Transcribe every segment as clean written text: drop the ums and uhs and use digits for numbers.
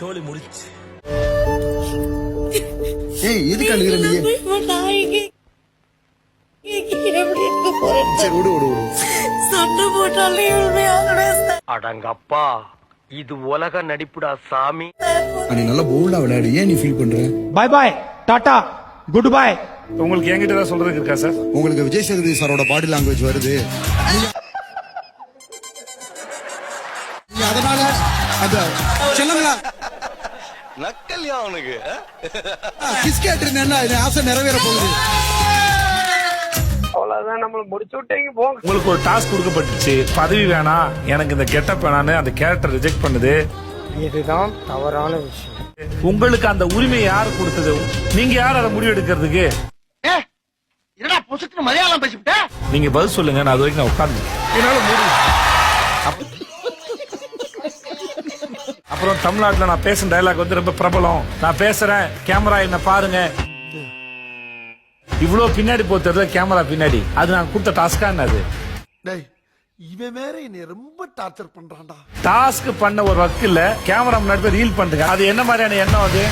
சோலி முடிச்சு. ஏய் எதுக்கு அழுகுற நீ? சரி விடு விடு விடு. சண்டை போட்டாலே அடங்கப்பா, இது உலக நடிப்புடா சாமி. நீ நல்லா போல்டா விளையாடு. ஏன் நீ ஃபீல் பண்ற? Bye bye tata good bye. உங்களுக்கு என்கிட்ட தான் சொல்றதுக்கு இருக்கா சார்? உங்களுக்கு விஜய் சேதுபதி சாரோட பாடி லாங்குவேஜ் வருது. நீங்க அதனால அத சொல்லுங்களா? நக்கல்யா அவனுக்கு கிஸ் கேட்டிருந்தேன்னா ஆசை நிறைவேற போகுது. அவ்வளவுதான், நம்மள முடிச்சு விட்டீங்க போங்க. உங்களுக்கு ஒரு டாஸ்க் கொடுக்கப்பட்டுச்சு, பதவி வேணாம், எனக்கு இந்த கெட்டப் வேணான்னு அந்த கேரக்டர் ரிஜெக்ட் பண்ணுது. இதுதான் தவறான விஷயம். உங்களுக்கு அந்த உரிமை யார் கொடுத்தது? நீங்க யார் அதை முடிவு எடுக்கிறதுக்கு? என்னடா பொசுக்கு மலையாளம் பேசிவிட்ட? நீங்க பதில் சொல்லுங்க. நான் அது வரைக்கும் நான் உட்கார்ந்து என்னால முடியும். அப்புறம் தமிழ்நாட்டுல நான் பேசுற டயலாக் வந்து ரொம்ப பிரபலம். நான் பேசுறேன், கேமரா என்ன பாருங்க. இவ்வளவு பின்னாடி போத்துறது கேமரா பின்னாடி. அது நான் கொடுத்த டாஸ்கா என்னது? இவன் வேற என்னை ரொம்ப டார்ச்சர் பண்றான்டா. டாஸ்க் பண்ண ஒரு ஒர்க் இல்ல, கேமரா முன்னாடி போய் ரீல் பண்றீங்க. அது என்ன மாதிரியான எண்ணம் அது?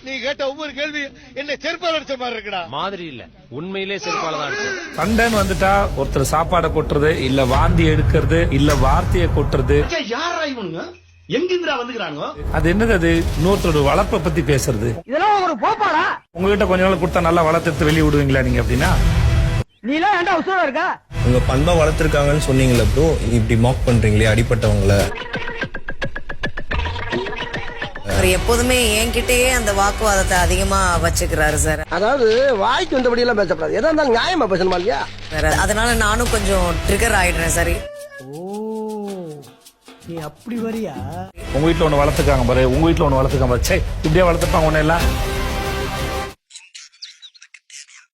நீ கேட்ட ஒவ்வொரு கேள்வி என்ன செருப்பால் அடிச்ச மாதிரி இருக்குடா. மாதிரி இல்ல, உண்மையிலே செருப்பால தான் இருக்கு. சண்டைன்னு வந்துட்டா ஒருத்தர் சாப்பாடை கொட்டுறது, இல்ல வாந்தி எடுக்கிறது, இல்ல வார்த்தையை கொட்டுறது. யாரா இவனுங்க? எங்கிருந்தா வந்துக்கிறாங்க? அது என்னது? அது இன்னொருத்தரோட வளர்ப்பை பத்தி பேசுறது. இதெல்லாம் ஒரு போப்பாடா. உங்ககிட்ட கொஞ்ச நாள் கொடுத்தா நல்லா வளர்த்து வெளியே விடுவீங்களா நீங்க? அப்படின்னா நீ எல்லாம் ஏன்டா உசுரா இருக்கா? உங்க பண்பா வளர்த்திருக்காங்கன்னு சொன்னீங்களே ப்ரோ, இப்படி மாக் பண்றீங்களே அடிப்பட்டவங்கள. அவர் எப்போதுமே என்கிட்டயே அந்த வாக்குவாதத்தை அதிகமா வச்சுக்கிறாரு சார். அதாவது வாய்க்கு வந்தபடி எல்லாம் பேசக்கூடாது. எதா இருந்தாலும் நியாயமா பேசணுமா இல்லையா? அதனால நானும் கொஞ்சம் ட்ரிகர் ஆயிடுறேன். சரி, நீ அப்படி வரியா? உங்க வீட்டுல ஒண்ணு வளர்த்துக்காங்க பாரு, உங்க வீட்டுல ஒண்ணு வளர்த்துக்காங்க பாரு. சே, இப்படியே வளர்த்துப்பாங்க ஒண்ணு எல்லாம்.